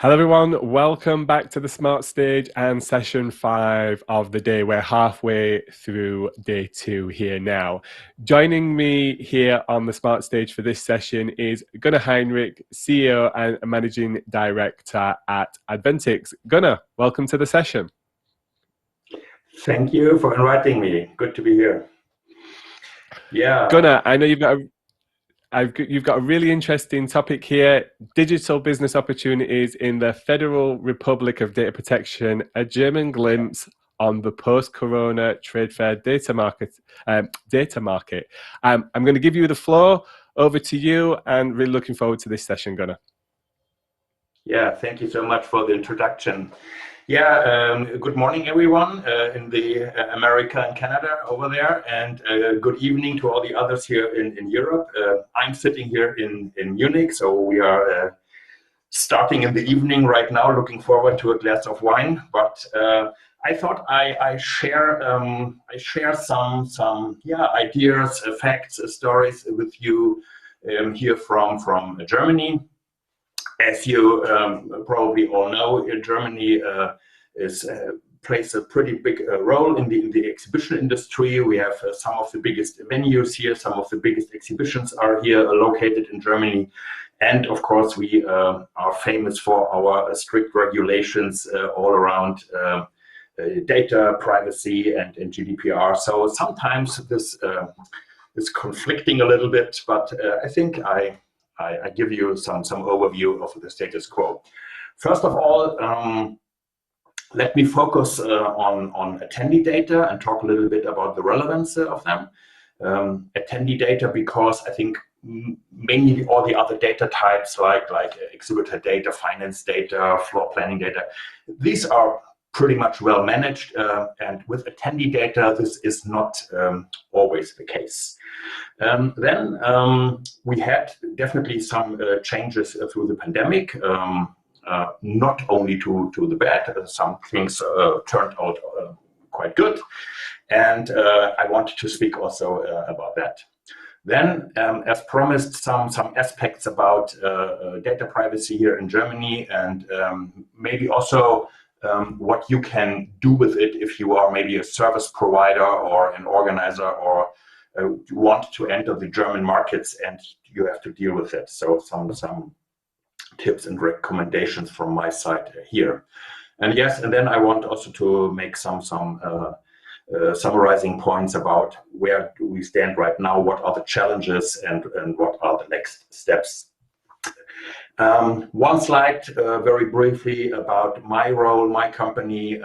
Hello everyone, welcome back to the Smart Stage and session 5 of the day. We're halfway through day 2 here now. Joining me here on the Smart Stage for this session is Gunnar Heinrich, CEO and Managing Director at Adventics. Gunnar, welcome to the session. Thank you for inviting me. Good to be here. Yeah. Gunnar, I know you've got a really interesting topic here: digital business opportunities in the Federal Republic of Data Protection, a German glimpse on the post-corona tradefair data market. I'm going to give you the floor. Over to you, and really looking forward to this session, Gunnar. Yeah, thank you so much for the introduction. Yeah, good morning, everyone in the America and Canada over there, and good evening to all the others here in Europe. I'm sitting here in Munich, so we are starting in the evening right now, looking forward to a glass of wine. But I thought I share some ideas, facts, stories with you here from Germany. As you probably all know, Germany plays a pretty big role in the exhibition industry. We have some of the biggest venues here, some of the biggest exhibitions are here located in Germany. And of course, we are famous for our strict regulations all around data privacy and GDPR. So sometimes this is conflicting a little bit, but I think I give you some overview of the status quo. First of all, let me focus on attendee data and talk a little bit about the relevance of them. Attendee data, because I think mainly all the other data types like exhibitor data, finance data, floor planning data, these are pretty much well managed, and with attendee data this is not always the case. Then we had definitely some changes through the pandemic, not only to the bad. Some things turned out quite good, and I wanted to speak also about that. Then, as promised, some aspects about data privacy here in Germany, and maybe also what you can do with it if you are maybe a service provider or an organizer, or want to enter the German markets and you have to deal with it. So some tips and recommendations from my side here. And yes, and then I want also to make some summarizing points about where do we stand right now, what are the challenges, and what are the next steps. One slide very briefly about my role, my company.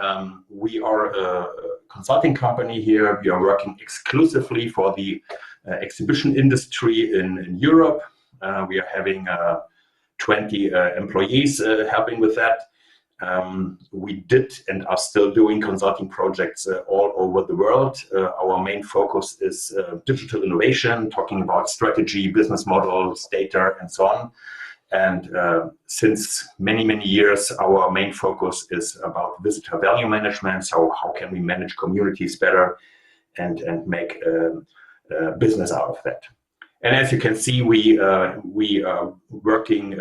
We are a consulting company here. We are working exclusively for the exhibition industry in Europe. We are having 20 employees helping with that. We did and are still doing consulting projects all over the world. Our main focus is digital innovation, talking about strategy, business models, data, and so on. And since many years, our main focus is about visitor value management. So how can we manage communities better and make business out of that? And as you can see, we are working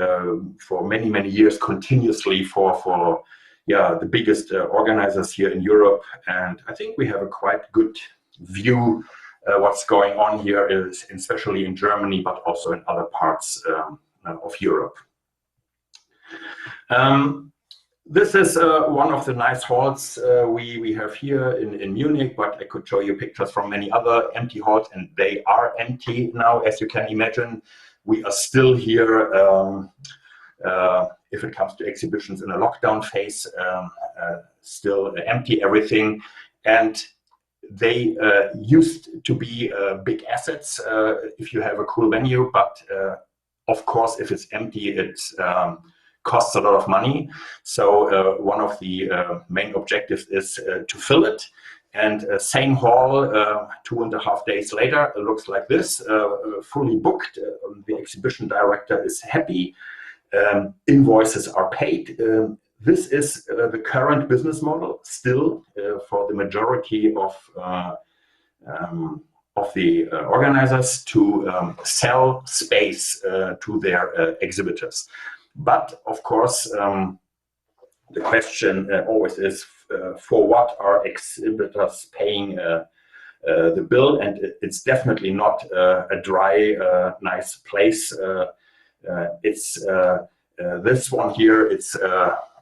for many years continuously for the biggest organizers here in Europe. And I think we have a quite good view what's going on here, is especially in Germany, but also in other parts of Europe. This is one of the nice halls we have here in Munich, but I could show you pictures from many other empty halls, and they are empty now, as you can imagine. We are still here, if it comes to exhibitions, in a lockdown phase, still empty everything. And they used to be big assets if you have a cool venue, but of course, if it's empty, it costs a lot of money. So one of the main objectives is to fill it. And same hall, 2.5 days later, it looks like this, fully booked. The exhibition director is happy. Invoices are paid. This is the current business model still for the majority of the organizers, to sell space to their exhibitors. But of course, the question always is, for what are exhibitors paying the bill? And it's definitely not a dry, nice place. It's this one here. It's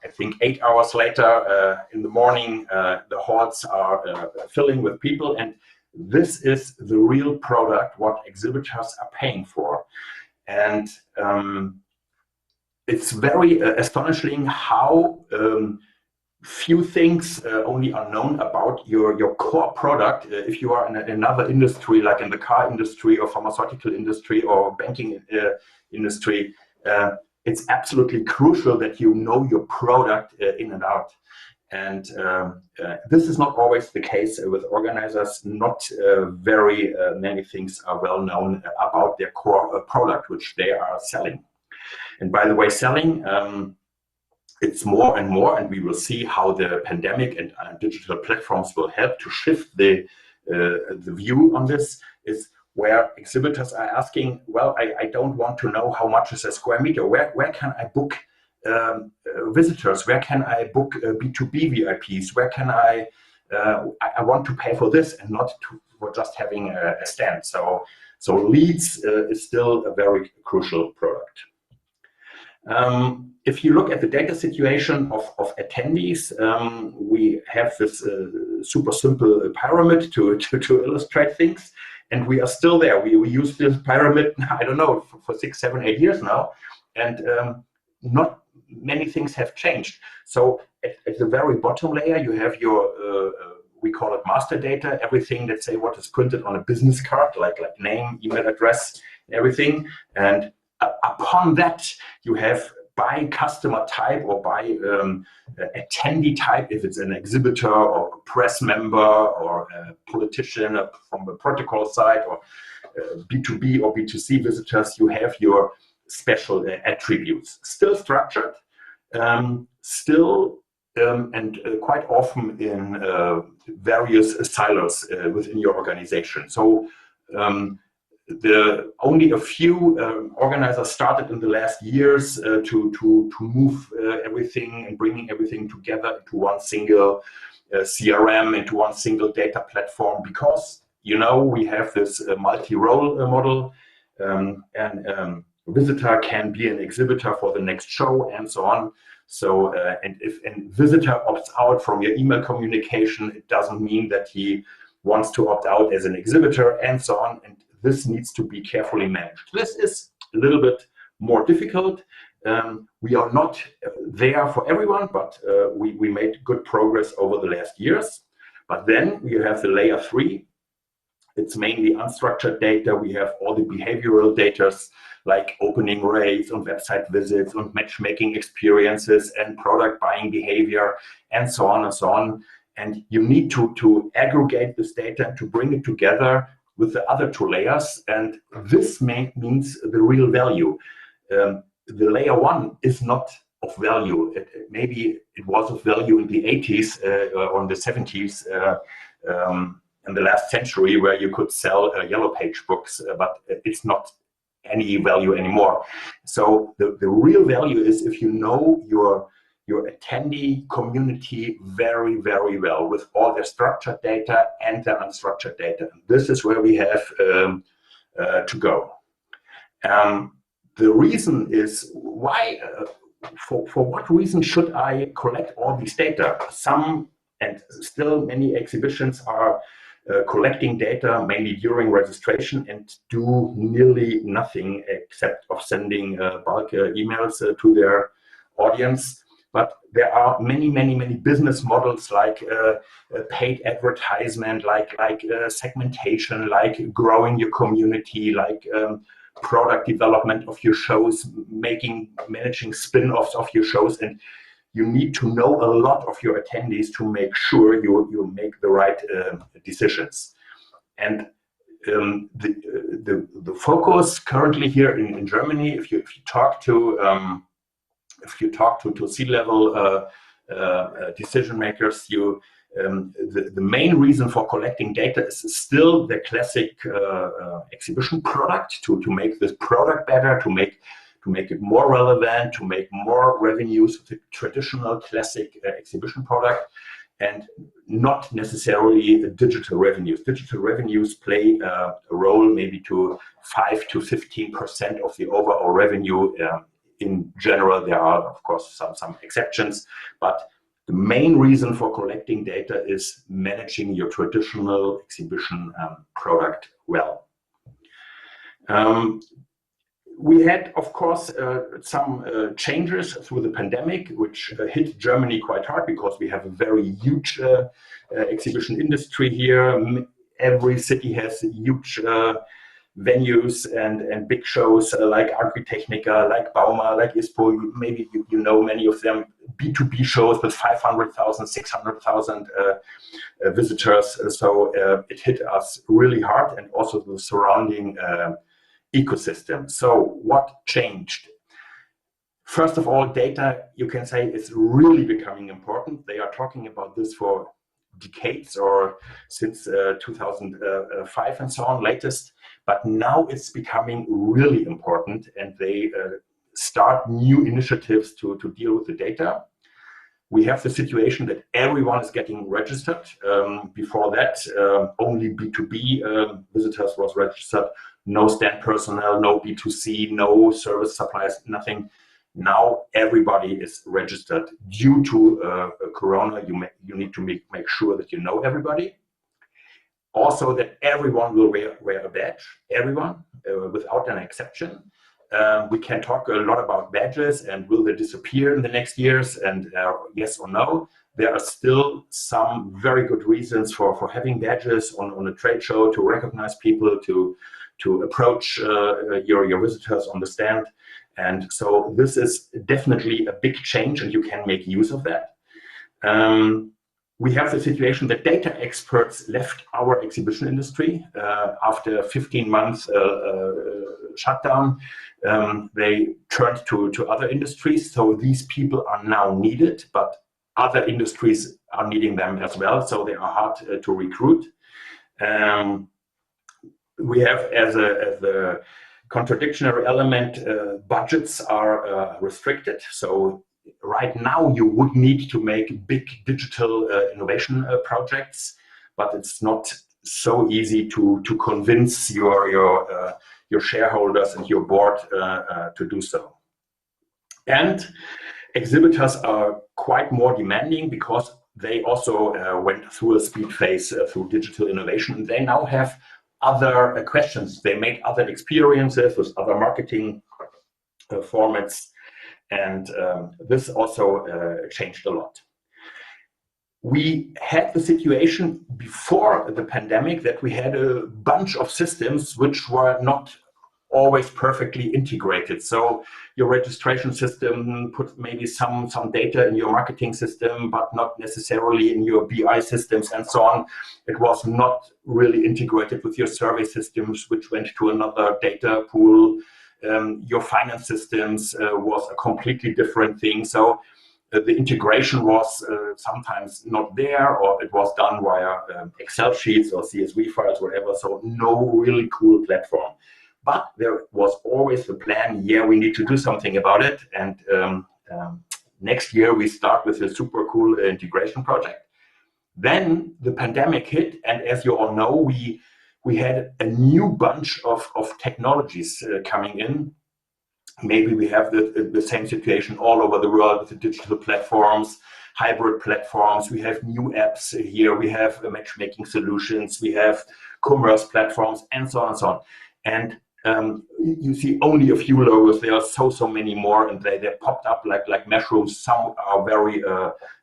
I think 8 hours later in the morning, the halls are filling with people, and this is the real product what exhibitors are paying for. And it's very astonishing how few things only are known about your core product. If you are in another industry, like in the car industry or pharmaceutical industry or banking industry, it's absolutely crucial that you know your product in and out. And this is not always the case with organizers. Not very many things are well known about their core product, which they are selling. And by the way, selling, it's more and more, and we will see how the pandemic and digital platforms will help to shift the view on this, is where exhibitors are asking, well, I don't want to know how much is a square meter. Where can I book visitors? Where can I book B2B VIPs? Where can I want to pay for this and not for just having a stand. So leads is still a very crucial product. If you look at the data situation of attendees, we have this super simple pyramid to illustrate things, and we are still there. We use this pyramid, I don't know, for 6, 7, 8 years now, and not many things have changed. So at the very bottom layer, you have your, we call it master data, everything, let's say, what is printed on a business card, like name, email address, everything. And upon that, you have by customer type or by attendee type, if it's an exhibitor or a press member or a politician from the protocol side, or B2B or B2C visitors, you have your special attributes. Still structured, and quite often in various silos within your organization. So only a few organizers started in the last years to move everything and bringing everything together into one single CRM, into one single data platform, because we have this multi-role model, and visitor can be an exhibitor for the next show and so on. So and if a visitor opts out from your email communication, it doesn't mean that he wants to opt out as an exhibitor and so on. And this needs to be carefully managed. This is a little bit more difficult. We are not there for everyone, but we made good progress over the last years. But then we have the layer 3. It's mainly unstructured data. We have all the behavioral data, like opening rates on website visits, on matchmaking experiences and product buying behavior, and so on and so on. And you need to aggregate this data and to bring it together with the other 2 layers. And this means the real value. The layer 1 is not of value. Maybe it was of value in the 80s or in the 70s, in the last century, where you could sell yellow page books, but it's not any value anymore. So the real value is if you know your attendee community very, very well, with all their structured data and their unstructured data. This is where we have to go. The reason is why, for what reason should I collect all these data? Some, and still many exhibitions are collecting data mainly during registration and do nearly nothing except of sending bulk emails to their audience. But there are many business models, like paid advertisement, like segmentation, like growing your community, like product development of your shows, managing spin-offs of your shows. And you need to know a lot of your attendees to make sure you make the right decisions. And the focus currently here in Germany, if you talk to C-level decision makers, the main reason for collecting data is still the classic exhibition product, to make this product better, to make make it more relevant, to make more revenues with the traditional classic exhibition product, and not necessarily digital revenues. Digital revenues play a role maybe to 5 to 15% of the overall revenue. In general, there are, of course, some exceptions, but the main reason for collecting data is managing your traditional exhibition product well. We had, of course, some changes through the pandemic, which hit Germany quite hard because we have a very huge exhibition industry here. Every city has huge venues and big shows like Agritechnica, like Bauma, like ISPO. Maybe you know many of them, B2B shows with 500,000, 600,000 visitors. So it hit us really hard, and also the surrounding ecosystem. So what changed? First of all, data, you can say, is really becoming important. They are talking about this for decades, or since 2005 and so on, latest. But now it's becoming really important, and they start new initiatives to deal with the data. We have the situation that everyone is getting registered. Before that, only B2B visitors was registered. No stand personnel, no B2C, no service suppliers, nothing. Now everybody is registered. Due to Corona, you need to make sure that you know everybody. Also that everyone will wear a badge, everyone, without an exception. We can talk a lot about badges and will they disappear in the next years, and yes or no. There are still some very good reasons for having badges on a trade show, to recognize people, to approach your visitors on the stand. And so this is definitely a big change, and you can make use of that. We have the situation that data experts left our exhibition industry after 15 months shutdown. They turned to other industries. So these people are now needed, but other industries are needing them as well. So they are hard to recruit. We have as a contradictory element, budgets are restricted. So right now you would need to make big digital innovation projects, but it's not so easy to convince your shareholders and your board to do so. And exhibitors are quite more demanding because they also went through a speed phase through digital innovation, and they now have other questions. They make other experiences with other marketing formats, and this also changed a lot. We had the situation before the pandemic that we had a bunch of systems which were not always perfectly integrated. So your registration system put maybe some data in your marketing system, but not necessarily in your BI systems and so on. It was not really integrated with your survey systems, which went to another data pool. Your finance systems was a completely different thing. So the integration was sometimes not there, or it was done via Excel sheets or CSV files, whatever. So no really cool platform. But there was always the plan, yeah, we need to do something about it. And next year we start with a super cool integration project. Then the pandemic hit, and as you all know, we had a new bunch of technologies coming in. Maybe we have the same situation all over the world with the digital platforms, hybrid platforms. We have new apps here. We have matchmaking solutions. We have commerce platforms, and so on and so on. And you see only a few logos. There are so many more, and they popped up like mushrooms. Some are very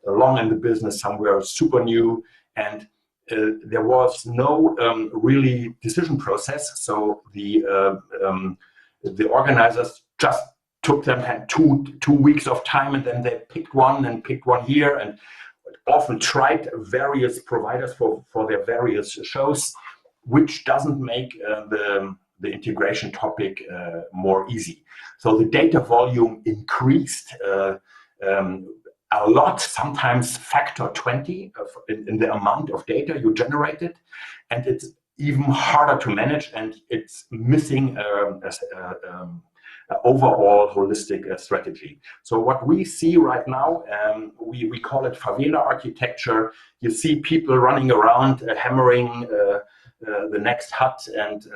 long in the business, some were super new, and there was no really decision process. So the organizers just took them, had two weeks of time, and then they picked one here, and often tried various providers for their various shows, which doesn't make the integration topic more easy. So the data volume increased a lot, sometimes factor 20 in the amount of data you generated, and it's even harder to manage, and it's missing overall holistic strategy. So what we see right now, we call it favela architecture. You see people running around hammering the next hut, and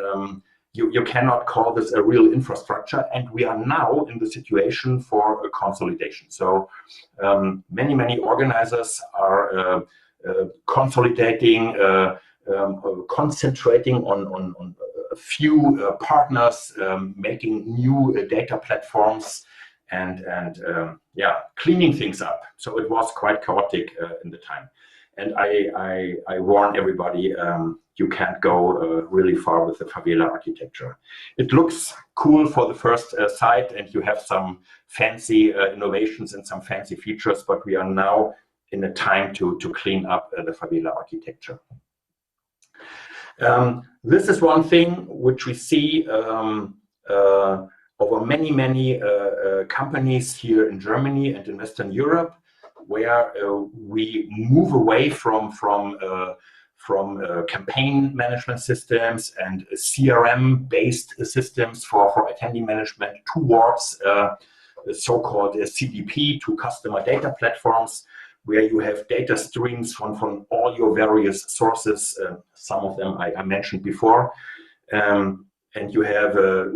you cannot call this a real infrastructure. And we are now in the situation for a consolidation. So many organizers are consolidating, concentrating on a few partners, making new data platforms, and cleaning things up. So it was quite chaotic in the time. And I warn everybody, you can't go really far with the favela architecture. It looks cool for the first sight, and you have some fancy innovations and some fancy features, but we are now in a time to clean up the favela architecture. This is one thing which we see over many companies here in Germany and in Western Europe, where we move away from campaign management systems and CRM-based systems for attendee management towards so-called CDP, to customer data platforms, where you have data streams from all your various sources. Some of them I mentioned before. And you have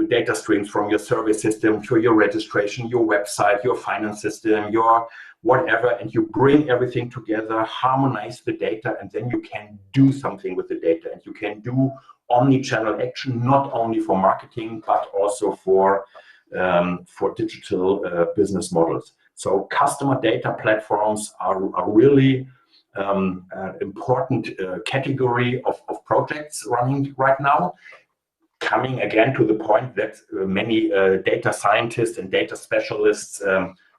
data streams from your survey system to your registration, your website, your finance system, your whatever, and you bring everything together, harmonize the data, and then you can do something with the data. And you can do omni-channel action, not only for marketing, but also for digital business models. So customer data platforms are really an important category of projects running right now. Coming again to the point that many data scientists and data specialists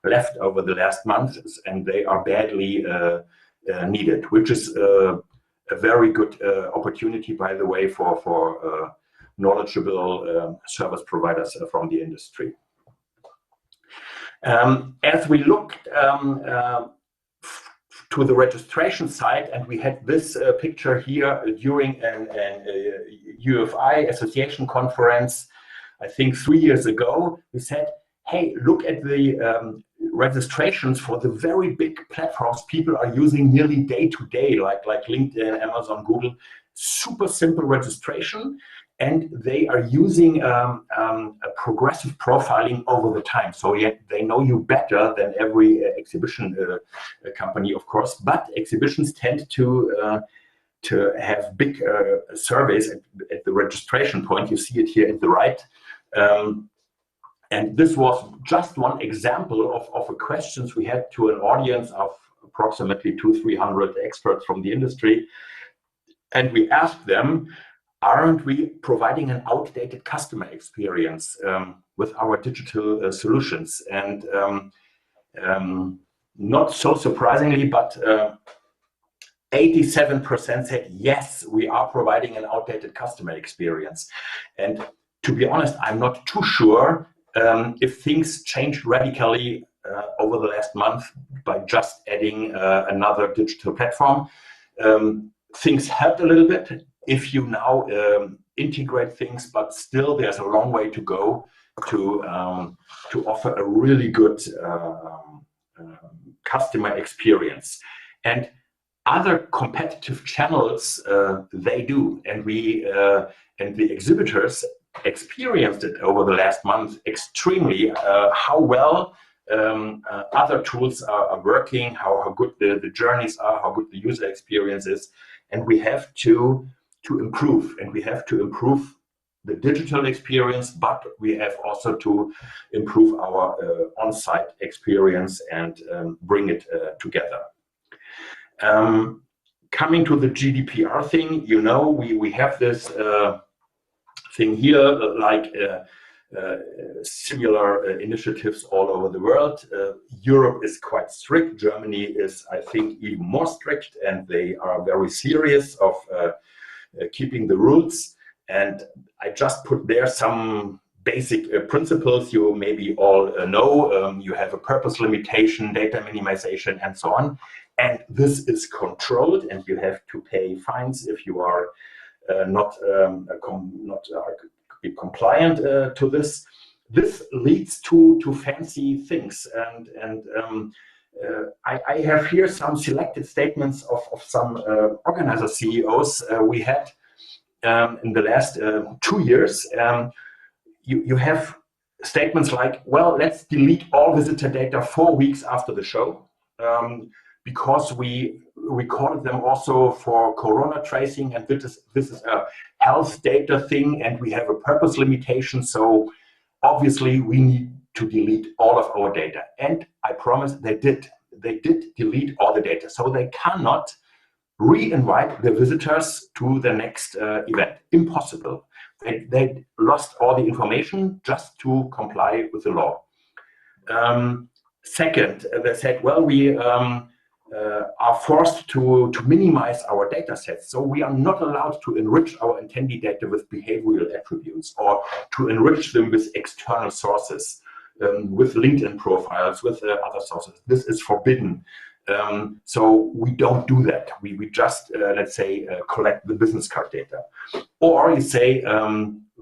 left over the last months, and they are badly needed, which is a very good opportunity, by the way, for knowledgeable service providers from the industry. As we looked to the registration side, and we had this picture here during an UFI association conference, I think 3 years ago, we said, hey, look at the registrations for the very big platforms people are using nearly day to day, like LinkedIn, Amazon, Google. Super simple registration, and they are using a progressive profiling over the time. So they know you better than every exhibition company, of course. But exhibitions tend to have big surveys at the registration point. You see it here at the right. And this was just one example of questions we had to an audience of approximately 200-300 experts from the industry. And we asked them, aren't we providing an outdated customer experience with our digital solutions? And not so surprisingly, but 87% said, yes, we are providing an outdated customer experience. And to be honest, I'm not too sure if things changed radically over the last month by just adding another digital platform. Things helped a little bit if you now integrate things, but still there's a long way to go to offer a really good customer experience. And other competitive channels, they do, and the exhibitors experienced it over the last month extremely, how well other tools are working, how good the journeys are, how good the user experience is. And we have to improve, and we have to improve the digital experience, but we have also to improve our on-site experience and bring it together. Coming to the GDPR thing, you know, we have this thing here, like similar initiatives all over the world. Europe is quite strict. Germany is, I think, even more strict, and they are very serious of keeping the rules. And I just put there some basic principles you maybe all know. You have a purpose limitation, data minimization, and so on. And this is controlled, and you have to pay fines if you are not compliant to this. this leads to fancy things. I have here some selected statements of some organizer CEOs we had in the last 2 years. You have statements like, well, let's delete all visitor data 4 weeks after the show, because we recorded them also for corona tracing, and this is a health data thing, and we have a purpose limitation, so obviously we need to delete all of our data. And I promise they did delete all the data, so they cannot re-invite the visitors to the next event. Impossible. They lost all the information just to comply with the law. Second, they said, well, we are forced to minimize our data sets. So we are not allowed to enrich our attendee data with behavioral attributes, or to enrich them with external sources, with LinkedIn profiles, with other sources. This is forbidden. So we don't do that. We just, let's say, collect the business card data. Or you say,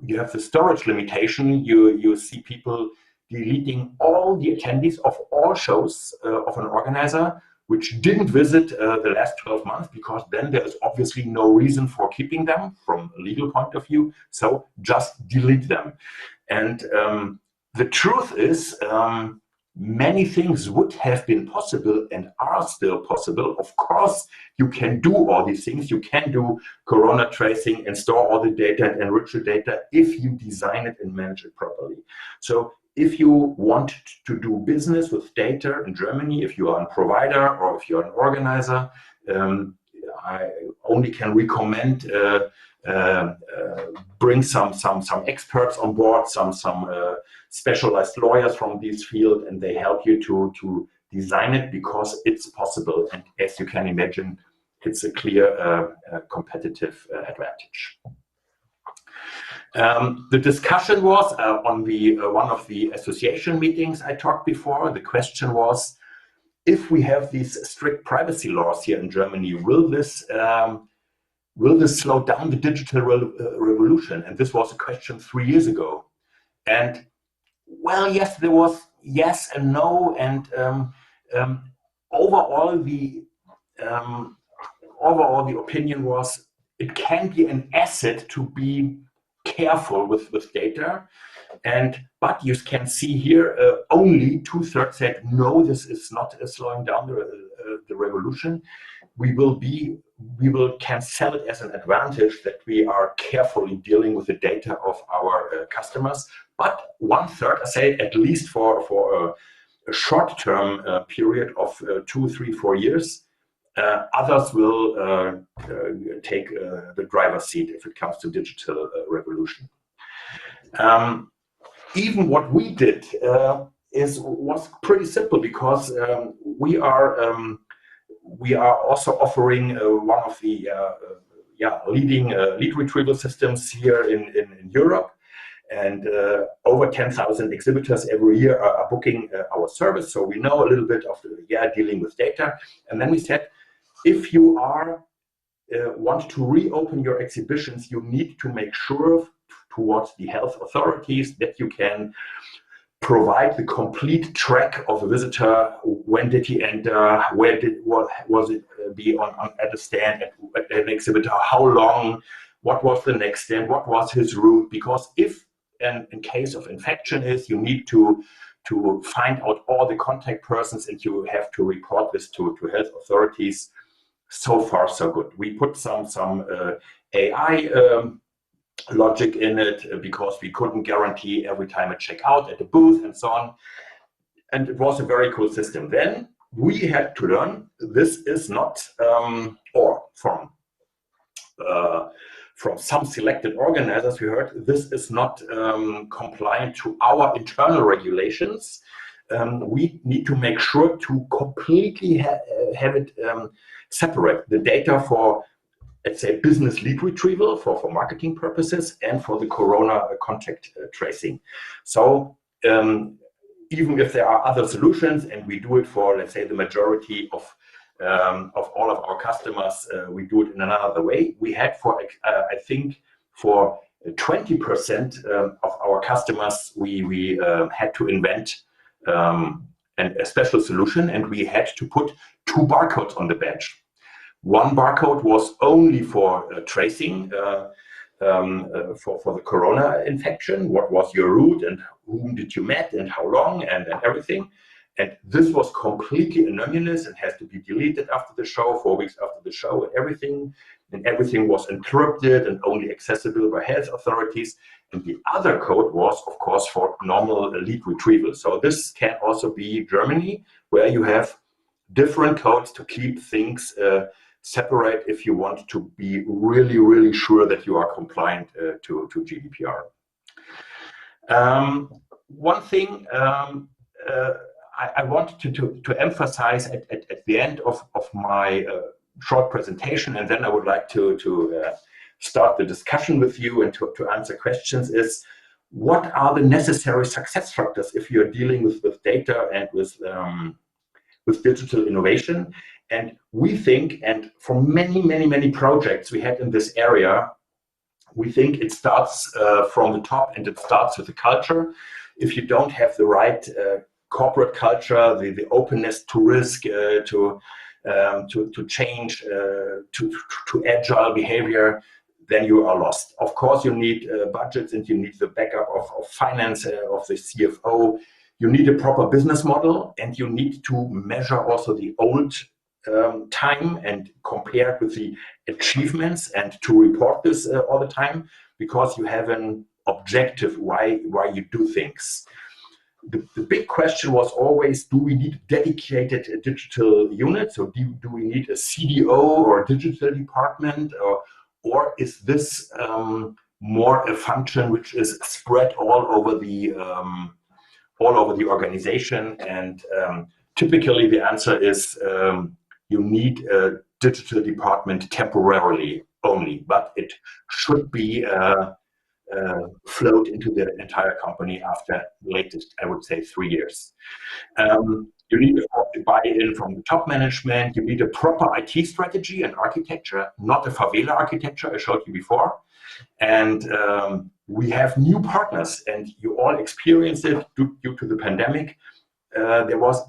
you have the storage limitation. You see people deleting all the attendees of all shows of an organizer which didn't visit the last 12 months, because then there is obviously no reason for keeping them from a legal point of view. So just delete them. And the truth is, many things would have been possible and are still possible. Of course, you can do all these things. You can do corona tracing and store all the data and enrich the data if you design it and manage it properly. So if you want to do business with data in Germany, if you are a provider or if you're an organizer, I only can recommend bring some experts on board, some specialized lawyers from this field, and they help you to design it, because it's possible. And as you can imagine, it's a clear competitive advantage. The discussion was on the one of the association meetings I talked before. The question was, if we have these strict privacy laws here in Germany, will this slow down the digital revolution? And this was a question 3 years ago. And well, yes, there was yes and no. And overall, the opinion was it can be an asset to be careful with data. But you can see here, only 2/3 said no, this is not slowing down the revolution. We can sell it as an advantage that we are carefully dealing with the data of our customers. But 1/3, I say, at least for a short-term period of 2, 3, 4 years, others will take the driver's seat if it comes to digital revolution. Even what we did was pretty simple, because we are also offering one of the leading lead retrieval systems here in Europe, and over 10,000 exhibitors every year are booking our service. So we know a little bit of dealing with data. And then we said, if you want to reopen your exhibitions, you need to make sure towards the health authorities that you can provide the complete track of a visitor. When did he enter? Was it be at a stand at an exhibitor? How long? What was the next stand? What was his route? Because if in case of infection you need to find out all the contact persons, and you have to report this to health authorities. So far, so good. We put some AI logic in it, because we couldn't guarantee every time a checkout at the booth and so on. And it was a very cool system. Then we had to learn this is not, or from some selected organizers we heard, this is not compliant to our internal regulations. We need to make sure to completely have it separate the data for, let's say, business lead retrieval for marketing purposes, and for the corona contact tracing. So even if there are other solutions, and we do it for, let's say, the majority of all of our customers, we do it in another way. We had I think for 20% of our customers, we had to invent a special solution, and we had to put 2 barcodes on the badge. One barcode was only for tracing for the corona infection. What was your route and whom did you met and how long and everything. And this was completely anonymous and has to be deleted after the show, 4 weeks after the show, and everything. And everything was encrypted and only accessible by health authorities. And the other code was, of course, for normal lead retrieval. So this can also be Germany, where you have different codes to keep things separate if you want to be really, really sure that you are compliant to GDPR. One thing I wanted to emphasize at the end of my short presentation, and then I would like to start the discussion with you and to answer questions, is what are the necessary success factors if you're dealing with data and with digital innovation. And we think, and for many projects we had in this area, we think it starts from the top, and it starts with the culture. If you don't have the right corporate culture, the openness to risk, to change, to agile behavior, then you are lost. Of course, you need budgets, and you need the backup of finance, of the CFO. You need a proper business model, and you need to measure also the old time and compare it with the achievements, and to report this all the time, because you have an objective why you do things. The big question was always, do we need a dedicated digital unit? So do we need a CDO or a digital department, or is this more a function which is spread all over the organization? And typically the answer is you need a digital department temporarily only, but it should be flowed into the entire company after latest, I would say, 3 years. You need a buy-in from the top management. You need a proper IT strategy and architecture, not a favela architecture I showed you before. And we have new partners, and you all experienced it due to the pandemic. There was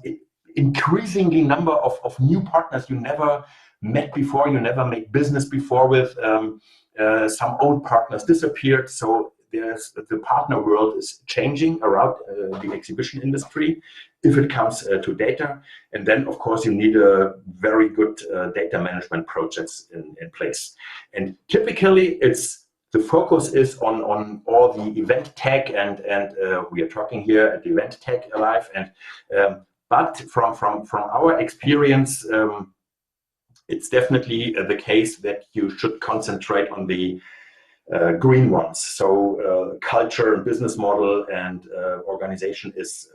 increasingly number of new partners you never met before, you never made business before with. Some old partners disappeared, so the partner world is changing around the exhibition industry if it comes to data. And then, of course, you need a very good data management projects in place. And typically, the focus is on all the event tech, and we are talking here at the event tech alive. And but from our experience, it's definitely the case that you should concentrate on the green ones. So culture and business model and organization is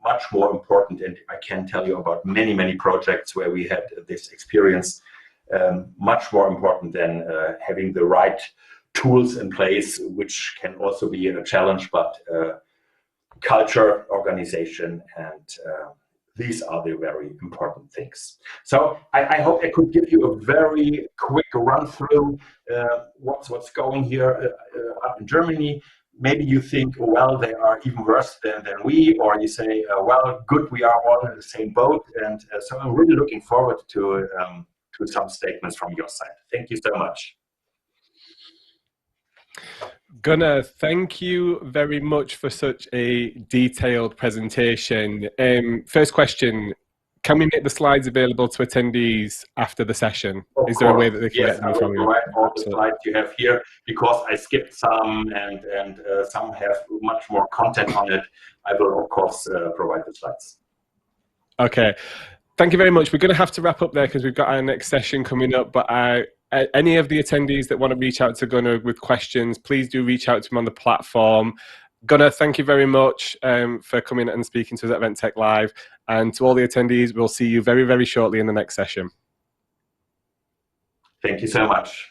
much more important. And I can tell you about many projects where we had this experience, much more important than having the right tools in place, which can also be a challenge, but culture, organization, and these are the very important things. So I hope I could give you a very quick run through what's going here up in Germany. Maybe you think, well, they are even worse than we, or you say, well, good, we are all in the same boat. And so I'm really looking forward to some statements from your side. Thank you so much. Gunnar, thank you very much for such a detailed presentation. First question, can we make the slides available to attendees after the session? Is there a way that they can get them from you? Yes, I will provide all the slides you have here, because I skipped some, and some have much more content on it. I will, of course, provide the slides. Okay, thank you very much. We're going to have to wrap up there because we've got our next session coming up, but any of the attendees that want to reach out to Gunnar with questions, please do reach out to him on the platform. Gunnar, thank you very much for coming and speaking to us at EventTech Live. And to all the attendees, we'll see you very shortly in the next session. Thank you so much.